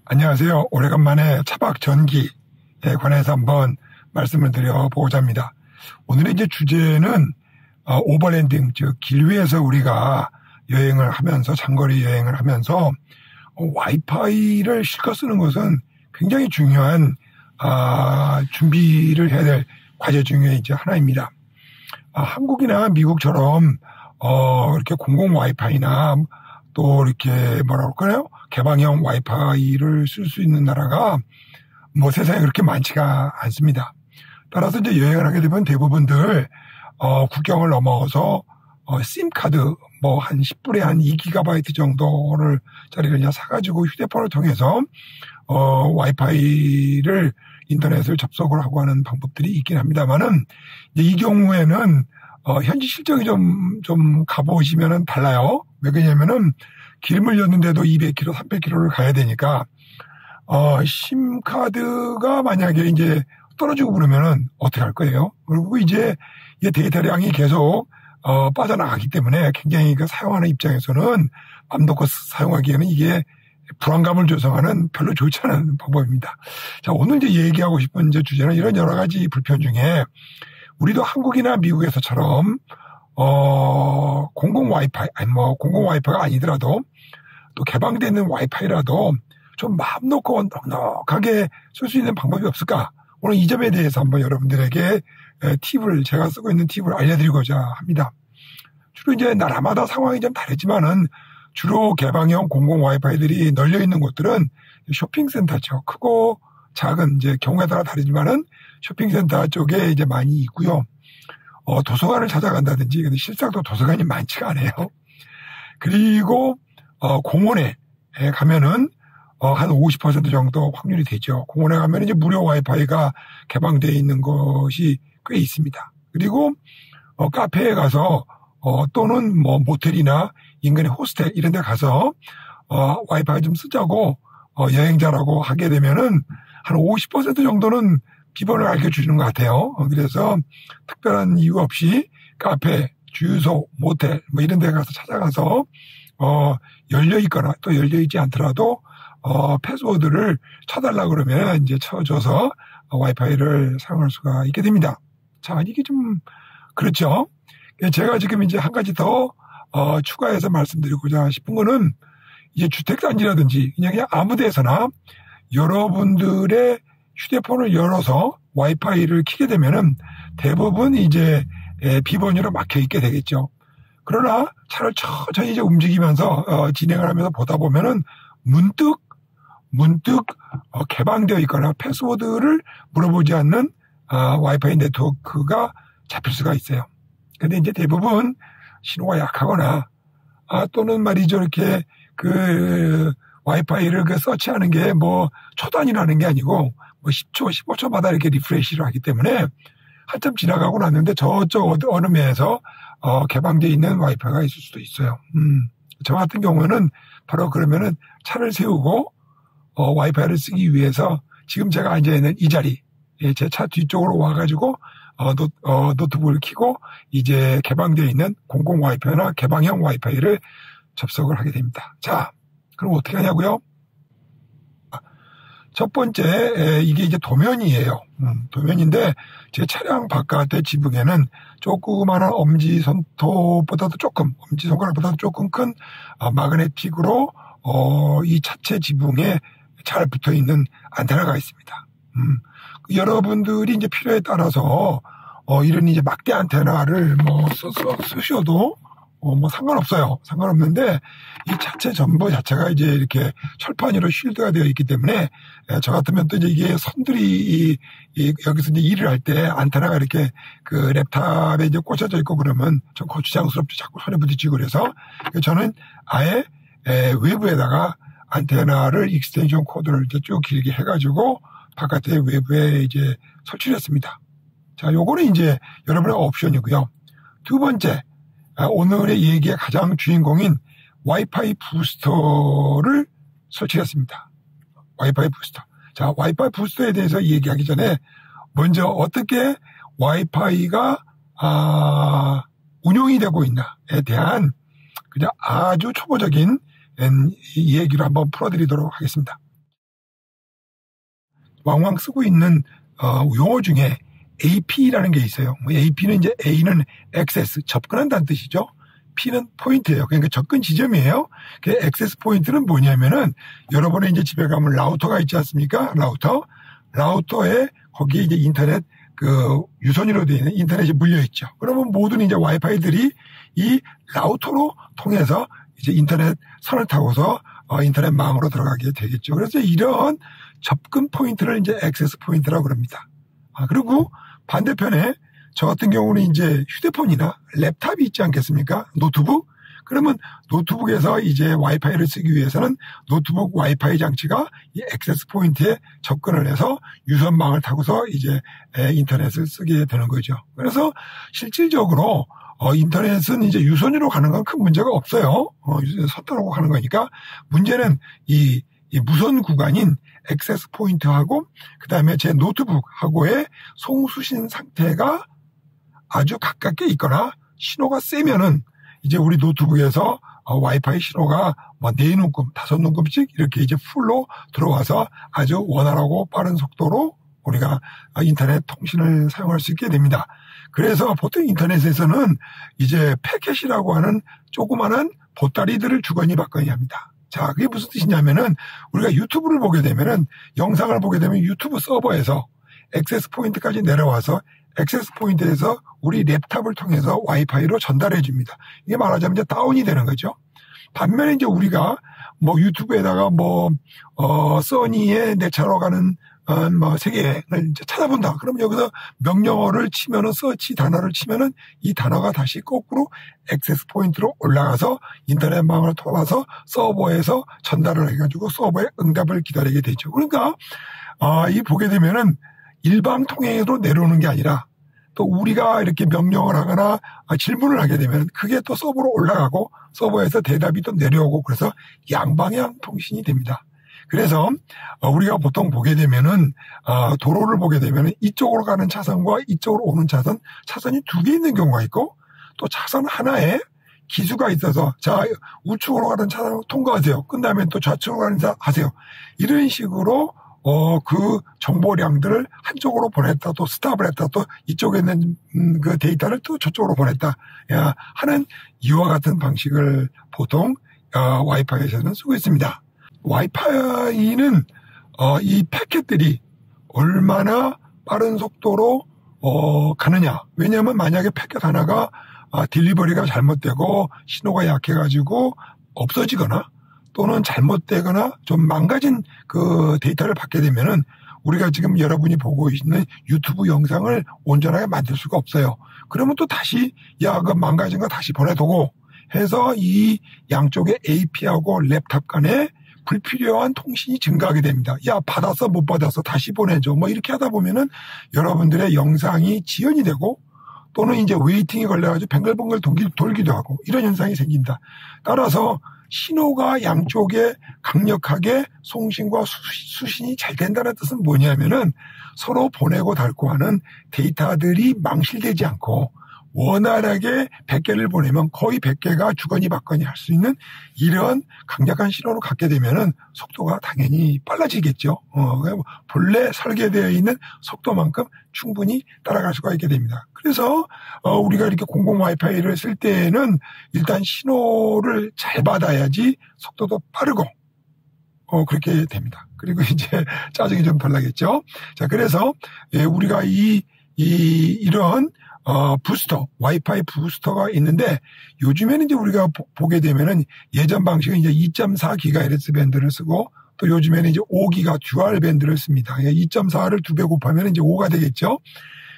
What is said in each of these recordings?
안녕하세요. 오래간만에 차박 전기에 관해서 한번 말씀을 드려보고자 합니다. 오늘의 이제 주제는 오버랜딩, 즉 길 위에서 우리가 여행을 하면서 장거리 여행을 하면서 와이파이를 실컷 쓰는 것은 굉장히 중요한 준비를 해야 될 과제 중에 이제 하나입니다. 한국이나 미국처럼 이렇게 공공 와이파이나 또 이렇게 뭐라고 할까요? 개방형 와이파이를 쓸 수 있는 나라가 뭐 세상에 그렇게 많지가 않습니다. 따라서 이제 여행을 하게 되면 대부분들 국경을 넘어서 심카드 뭐 한 10불에 한 2GB 정도를 짜리를 그냥 사가지고 휴대폰을 통해서 와이파이를 인터넷을 접속을 하고 하는 방법들이 있긴 합니다만은 이 경우에는 현지 실적이 좀 가보시면은 달라요. 왜 그러냐면은 길을 열는데도 200km, 300km를 가야 되니까 심카드가 만약에 이제 떨어지고 그러면은 어떻게 할 거예요? 그리고 이제 이 데이터량이 계속 빠져나가기 때문에 굉장히 그 사용하는 입장에서는 맘 놓고 사용하기에는 이게 불안감을 조성하는 별로 좋지 않은 방법입니다. 자, 오늘 이제 얘기하고 싶은 이제 주제는 이런 여러 가지 불편 중에 우리도 한국이나 미국에서처럼 공공 와이파이, 아니 뭐 공공 와이파이가 아니더라도 또 개방되어 있는 와이파이라도 좀 마음 놓고 넉넉하게 쓸 수 있는 방법이 없을까? 오늘 이 점에 대해서 한번 여러분들에게 제가 쓰고 있는 팁을 알려드리고자 합니다. 주로 이제 나라마다 상황이 좀 다르지만은 주로 개방형 공공 와이파이들이 널려 있는 곳들은 쇼핑센터죠. 크고 작은 이제 경우에 따라 다르지만은 쇼핑센터 쪽에 이제 많이 있고요. 도서관을 찾아간다든지, 근데 실상도 도서관이 많지가 않아요. 그리고 공원에 가면은 한 50% 정도 확률이 되죠. 공원에 가면 이제 무료 와이파이가 개방되어 있는 것이 꽤 있습니다. 그리고 카페에 가서 또는 뭐 모텔이나 인근의 호스텔 이런 데 가서 와이파이 좀 쓰자고 여행자라고 하게 되면은 한 50% 정도는 비번을 알려주는 것 같아요. 그래서 특별한 이유 없이 카페, 주유소, 모텔 뭐 이런 데 가서 찾아가서 열려 있거나 또 열려 있지 않더라도 패스워드를 쳐달라 그러면 이제 쳐줘서 와이파이를 사용할 수가 있게 됩니다. 자, 이게 좀 그렇죠. 제가 지금 이제 한 가지 더 추가해서 말씀드리고자 싶은 거는 이제 주택단지라든지 그냥 아무 데서나 여러분들의 휴대폰을 열어서 와이파이를 켜게 되면은 대부분 이제 비번유로 막혀 있게 되겠죠. 그러나 차를 천천히 이제 움직이면서 진행을 하면서 보다 보면은 문득 개방되어 있거나 패스워드를 물어보지 않는 와이파이 네트워크가 잡힐 수가 있어요. 근데 이제 대부분 신호가 약하거나 또는 말이죠 이렇게 그 와이파이를 서치하는 게 뭐 초단위라는 게 아니고 뭐 10초, 15초마다 이렇게 리프레시를 하기 때문에 한참 지나가고 났는데 저쪽 어느 면에서 개방되어 있는 와이파이가 있을 수도 있어요. 저 같은 경우는 바로 그러면은 차를 세우고 와이파이를 쓰기 위해서 지금 제가 앉아 있는 이 자리, 제 차 뒤쪽으로 와가지고 노트북을 켜고 이제 개방되어 있는 공공 와이파이나 개방형 와이파이를 접속을 하게 됩니다. 자, 그럼 어떻게 하냐고요? 첫 번째, 이게 이제 도면이에요. 도면인데, 제 차량 바깥의 지붕에는 조그마한 엄지손가락보다도 조금 큰 마그네틱으로, 이 차체 지붕에 잘 붙어 있는 안테나가 있습니다. 여러분들이 이제 필요에 따라서, 이런 이제 막대 안테나를 뭐 쓰셔도 뭐 상관없어요. 상관없는데 이 차체 전부 자체가 이제 이렇게 철판으로 쉴드가 되어 있기 때문에 저 같으면 또 이제 이게 선들이 여기서 이제 일을 할 때 안테나가 이렇게 그 랩탑에 이제 꽂혀져 있고 그러면 좀 거추장스럽죠. 자꾸 손에 부딪히고 그래서 저는 아예 외부에다가 안테나를 익스텐션 코드를 이제 쭉 길게 해가지고 바깥에 외부에 이제 설치를 했습니다. 자, 요거는 이제 여러분의 옵션이고요. 두 번째, 오늘의 얘기의 가장 주인공인 와이파이 부스터를 설치했습니다. 와이파이 부스터. 자, 와이파이 부스터에 대해서 얘기하기 전에 먼저 어떻게 와이파이가 운용이 되고 있나에 대한 그냥 아주 초보적인 얘기를 한번 풀어드리도록 하겠습니다. 왕왕 쓰고 있는 용어 중에 AP라는 게 있어요. AP는 이제 A는 액세스, 접근한다는 뜻이죠. P는 포인트예요. 그러니까 접근 지점이에요. 그 액세스 포인트는 뭐냐면은 여러분의 이제 집에 가면 라우터가 있지 않습니까? 라우터에 거기에 이제 인터넷 그 유선으로 되어 있는 인터넷이 물려 있죠. 그러면 모든 이제 와이파이들이 이 라우터로 통해서 이제 인터넷 선을 타고서 인터넷망으로 들어가게 되겠죠. 그래서 이런 접근 포인트를 이제 액세스 포인트라고 그럽니다. 그리고 반대편에 저 같은 경우는 이제 휴대폰이나 랩탑이 있지 않겠습니까? 노트북? 그러면 노트북에서 이제 와이파이를 쓰기 위해서는 노트북 와이파이 장치가 이 액세스 포인트에 접근을 해서 유선망을 타고서 이제 인터넷을 쓰게 되는 거죠. 그래서 실질적으로 인터넷은 이제 유선으로 가는 건 큰 문제가 없어요. 섰다고 가는 거니까 문제는 이 무선 구간인 액세스 포인트하고 그다음에 제 노트북하고의 송수신 상태가 아주 가깝게 있거나 신호가 세면은 이제 우리 노트북에서 와이파이 신호가 뭐 4눈금, 5눈금씩 이렇게 이제 풀로 들어와서 아주 원활하고 빠른 속도로 우리가 인터넷 통신을 사용할 수 있게 됩니다. 그래서 보통 인터넷에서는 이제 패켓이라고 하는 조그마한 보따리들을 주거니 받거니 합니다. 자, 그게 무슨 뜻이냐면은 우리가 유튜브를 보게 되면은 영상을 보게 되면 유튜브 서버에서 액세스 포인트까지 내려와서 액세스 포인트에서 우리 랩탑을 통해서 와이파이로 전달해 줍니다. 이게 말하자면 이제 다운이 되는 거죠. 반면에 이제 우리가 뭐 유튜브에다가 써니의 내 차로 가는 세계를 이제 찾아본다. 그럼 여기서 명령어를 치면은 서치 단어를 치면은 이 단어가 다시 거꾸로 액세스 포인트로 올라가서 인터넷망을 통해서 서버에서 전달을 해가지고 서버의 응답을 기다리게 되죠. 그러니까 이 보게 되면은 일방 통행으로 내려오는 게 아니라 또 우리가 이렇게 명령을 하거나 질문을 하게 되면 그게 또 서버로 올라가고 서버에서 대답이 또 내려오고 그래서 양방향 통신이 됩니다. 그래서 우리가 보통 보게 되면은 도로를 보게 되면은 이쪽으로 가는 차선과 이쪽으로 오는 차선이 2개 있는 경우가 있고 또 차선 하나에 기수가 있어서 자 우측으로 가는 차선 통과하세요. 끝나면 또 좌측으로 가는 차 하세요. 이런 식으로 그 정보량들을 한쪽으로 보냈다, 또 스탑을 했다, 또 이쪽에 있는 그 데이터를 또 저쪽으로 보냈다 하는 이와 같은 방식을 보통 와이파이에서는 쓰고 있습니다. 와이파이는 이 패킷들이 얼마나 빠른 속도로 가느냐. 왜냐하면 만약에 패킷 하나가 딜리버리가 잘못되고 신호가 약해가지고 없어지거나 또는 잘못되거나 좀 망가진 그 데이터를 받게 되면은 우리가 지금 여러분이 보고 있는 유튜브 영상을 온전하게 만들 수가 없어요. 그러면 또 다시 그 망가진 거 다시 보내두고 해서 이 양쪽의 AP하고 랩탑 간에 불필요한 통신이 증가하게 됩니다. 받았어 못 받았어 다시 보내줘 뭐 이렇게 하다 보면은 여러분들의 영상이 지연이 되고 또는 이제 웨이팅이 걸려가지고 뱅글뱅글 돌기도 하고 이런 현상이 생긴다. 따라서 신호가 양쪽에 강력하게 송신과 수신이 잘 된다는 뜻은 뭐냐면은 서로 보내고 닳고 하는 데이터들이 망실되지 않고 원활하게 100개를 보내면 거의 100개가 주거니 받거니 할 수 있는 이런 강력한 신호를 갖게 되면은 속도가 당연히 빨라지겠죠. 본래 설계되어 있는 속도만큼 충분히 따라갈 수가 있게 됩니다. 그래서 우리가 이렇게 공공 와이파이를 쓸 때는 일단 신호를 잘 받아야지 속도도 빠르고 그렇게 됩니다. 그리고 이제 짜증이 좀 덜 나겠죠. 자, 그래서 우리가 이런 부스터, 와이파이 부스터가 있는데 요즘에는 이제 우리가 보게 되면은 예전 방식은 이제 2.4GHz 밴드를 쓰고 또 요즘에는 이제 5기가 듀얼 밴드를 씁니다. 2.4를 2배 곱하면 이제 5가 되겠죠.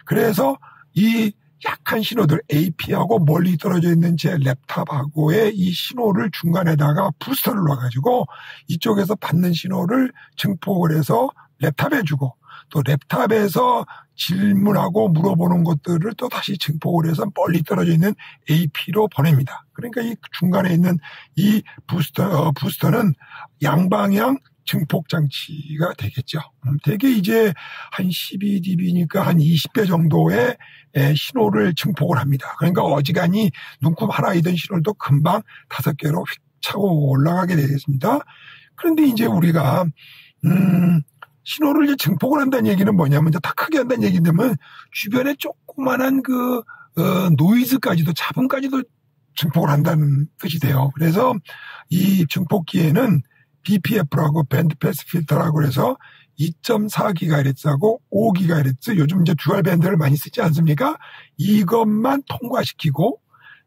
그래서 이 약한 신호들 AP하고 멀리 떨어져 있는 제 랩탑하고의 이 신호를 중간에다가 부스터를 놔가지고 이쪽에서 받는 신호를 증폭을 해서 랩탑에 주고 또 랩탑에서 질문하고 물어보는 것들을 또 다시 증폭을 해서 멀리 떨어져 있는 AP로 보냅니다. 그러니까 이 중간에 있는 이 부스터는 양방향 증폭 장치가 되겠죠. 되게 이제 한 12dB니까 한 20배 정도의 신호를 증폭을 합니다. 그러니까 어지간히 눈금 하나이던 신호도 금방 5개로 휙 차고 올라가게 되겠습니다. 그런데 이제 우리가 신호를 이제 증폭을 한다는 얘기는 뭐냐면 이제 다 크게 한다는 얘기냐면 주변에 조그만한 노이즈까지도 잡음까지도 증폭을 한다는 뜻이 돼요. 그래서 이 증폭기에는 BPF라고 밴드 패스 필터라고 해서 2.4GHz하고 5GHz 요즘 이제 듀얼 밴드를 많이 쓰지 않습니까? 이것만 통과시키고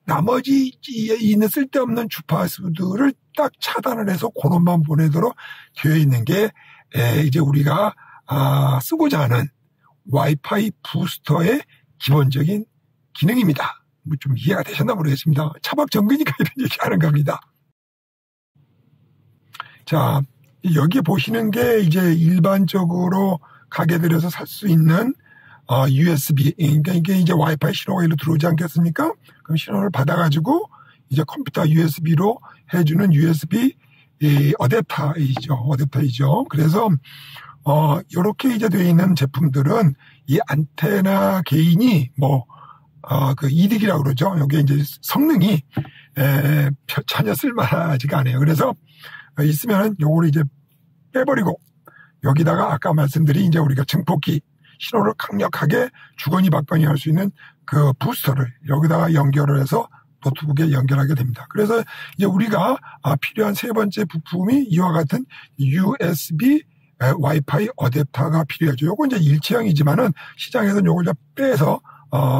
나머지 있는 쓸데없는 주파수들을 딱 차단을 해서 그것만 보내도록 되어 있는 게 이제 우리가 쓰고자 하는 와이파이 부스터의 기본적인 기능입니다. 뭐 좀 이해가 되셨나 모르겠습니다. 차박정근이니까 이런 얘기하는 겁니다. 자, 여기 보시는 게 이제 일반적으로 가게 들여서 살 수 있는 USB, 그러니까 이게 이제 와이파이 신호가 일로 들어오지 않겠습니까? 그럼 신호를 받아가지고 이제 컴퓨터 USB로 해주는 USB 어댑터이죠. 그래서 이렇게 이제 되어 있는 제품들은 이 안테나 개인이 그 이득이라고 그러죠. 여기 이제 성능이 전혀 쓸만하지가 않아요. 그래서 있으면 요거를 이제 빼버리고 여기다가 아까 말씀드린 이제 우리가 증폭기 신호를 강력하게 주거니 받거니 할 수 있는 그 부스터를 여기다가 연결을 해서 노트북에 연결하게 됩니다. 그래서 이제 우리가 필요한 세 번째 부품이 이와 같은 USB 와이파이 어댑터가 필요하죠. 요거 이제 일체형이지만은 시장에서는 요걸 이제 빼서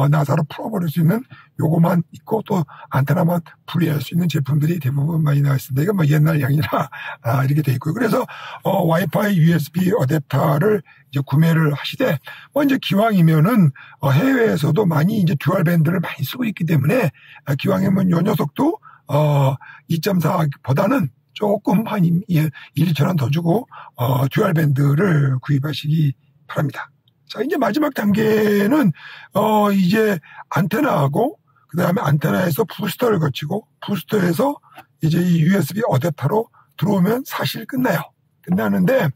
나사로 풀어버릴 수 있는 요거만 있고 또 안테나만 분리할 수 있는 제품들이 대부분 많이 나와 있습니다. 이건 뭐 옛날형이라 이렇게 돼 있고요. 그래서 와이파이 USB 어댑터를 이제 구매를 하시되 이제 기왕이면은 해외에서도 많이 이제 듀얼 밴드를 많이 쓰고 있기 때문에 기왕이면 요 녀석도 2.4보다는 조금 한 1, 2천 원 더 주고 듀얼 밴드를 구입하시기 바랍니다. 자, 이제 마지막 단계는, 이제 안테나하고, 그 다음에 안테나에서 부스터를 거치고, 부스터에서 이제 이 USB 어댑터로 들어오면 사실 끝나요. 끝나는데,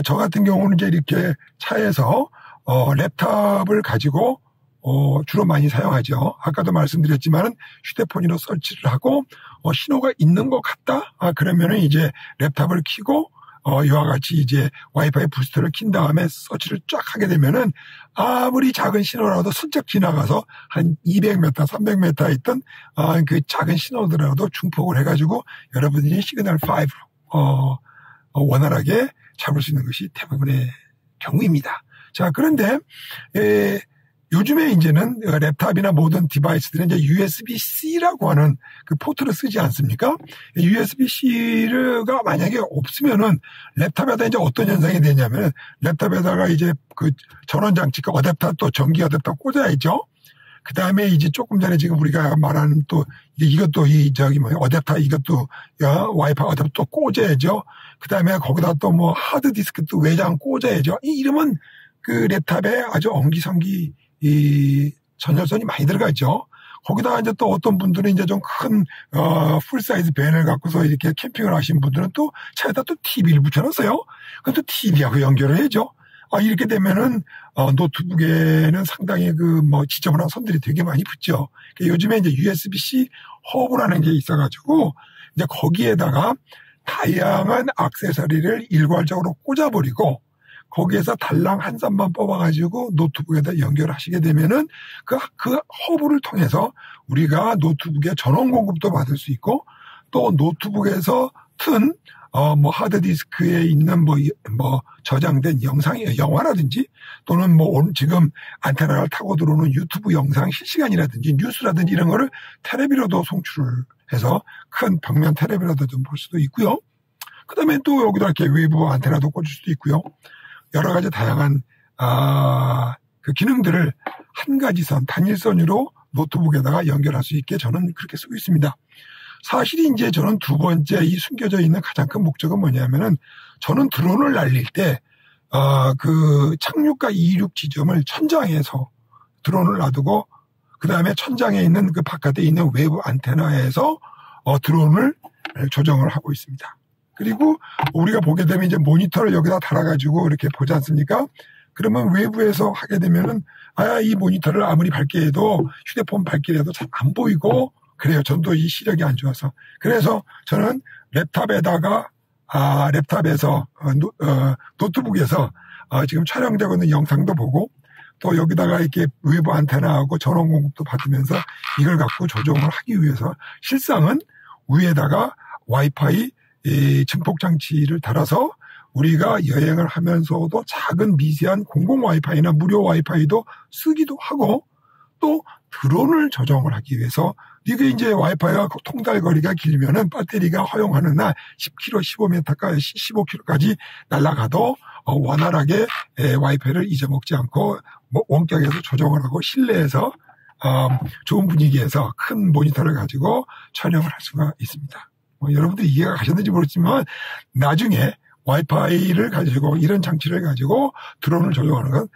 저 같은 경우는 이제 이렇게 차에서, 랩탑을 가지고, 주로 많이 사용하죠. 아까도 말씀드렸지만은 휴대폰으로 설치를 하고, 신호가 있는 것 같다? 그러면은 이제 랩탑을 켜고, 이와 같이 이제 와이파이 부스터를 킨 다음에 서치를 쫙 하게 되면은 아무리 작은 신호라도 슬쩍 지나가서 한 200m, 300m 있던 그 작은 신호들라도 중폭을 해가지고 여러분들이 시그널 5로 원활하게 잡을 수 있는 것이 대부분의 경우입니다. 자, 그런데 요즘에 이제는 랩탑이나 모든 디바이스들은 이제 USB-C라고 하는 그 포트를 쓰지 않습니까? USB-C가 만약에 없으면은 랩탑에다 이제 어떤 현상이 되냐면은 랩탑에다가 이제 그 전원장치, 그 어댑터 또 전기 어댑터 꽂아야죠. 그 다음에 이제 조금 전에 지금 우리가 말하는 또 이것도 어댑터 이것도 와이파이 어댑터 또 꽂아야죠. 그 다음에 거기다 또 뭐 하드디스크 또 외장 꽂아야죠. 이러면 그 랩탑에 아주 엉기성기 전열선이 많이 들어가 있죠. 거기다가 이제 또 어떤 분들은 이제 좀 큰, 풀사이즈 밴을 갖고서 이렇게 캠핑을 하신 분들은 또 차에다 또 TV를 붙여놨어요. 그럼 또 TV하고 연결을 해야죠. 이렇게 되면은, 노트북에는 상당히 지저분한 선들이 되게 많이 붙죠. 그러니까 요즘에 이제 USB-C 허브라는 게 있어가지고, 이제 거기에다가 다양한 액세서리를 일괄적으로 꽂아버리고, 거기에서 달랑 한 삽만 뽑아가지고 노트북에다 연결하시게 되면은 그 허브를 통해서 우리가 노트북에 전원 공급도 받을 수 있고 또 노트북에서 튼 하드디스크에 있는 저장된 영화라든지 또는 지금 안테나를 타고 들어오는 유튜브 영상 실시간이라든지 뉴스라든지 이런 거를 테레비로도 송출해서 큰 벽면 테레비로도 좀 볼 수도 있고요. 그 다음에 또 여기다 이렇게 외부 안테나도 꽂을 수도 있고요. 여러 가지 다양한, 그 기능들을 한 가지 단일선으로 노트북에다가 연결할 수 있게 저는 그렇게 쓰고 있습니다. 사실 이제 저는 두 번째 이 숨겨져 있는 가장 큰 목적은 뭐냐면은 저는 드론을 날릴 때, 그 착륙과 이륙 지점을 천장에서 드론을 놔두고 그 다음에 천장에 있는 그 바깥에 있는 외부 안테나에서 드론을 조정을 하고 있습니다. 그리고 우리가 보게 되면 이제 모니터를 여기다 달아가지고 이렇게 보지 않습니까? 그러면 외부에서 하게 되면은, 이 모니터를 아무리 밝게 해도 휴대폰 밝게 해도 잘 안 보이고, 그래요. 전도 이 시력이 안 좋아서. 그래서 저는 랩탑에다가, 랩탑에서 노트북에서 지금 촬영되고 있는 영상도 보고 또 여기다가 이렇게 외부 안테나하고 전원 공급도 받으면서 이걸 갖고 조정을 하기 위해서 실상은 위에다가 와이파이 증폭 장치를 달아서 우리가 여행을 하면서도 작은 미세한 공공 와이파이나 무료 와이파이도 쓰기도 하고 또 드론을 조정을 하기 위해서 이게 이제 와이파이가 통달 거리가 길면은 배터리가 허용하는 날 10km, 15m까지, 15km까지 날아가도 원활하게 와이파이를 잊어먹지 않고 원격에서 조정을 하고 실내에서 좋은 분위기에서 큰 모니터를 가지고 촬영을 할 수가 있습니다. 여러분들 이해가 가셨는지 모르지만 나중에 와이파이를 가지고 이런 장치를 가지고 드론을 조정하는 건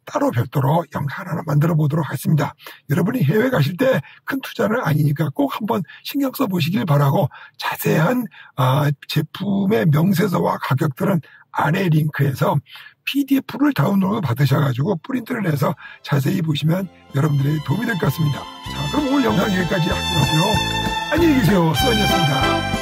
따로 별도로 영상 하나 만들어 보도록 하겠습니다. 여러분이 해외 가실 때 큰 투자는 아니니까 꼭 한번 신경 써 보시길 바라고 자세한 제품의 명세서와 가격들은 아래 링크에서 PDF를 다운로드 받으셔가지고 프린트를 해서 자세히 보시면 여러분들에게 도움이 될 것 같습니다. 자, 그럼 오늘 영상 여기까지 하고요. 안녕히 계세요. 수원이었습니다.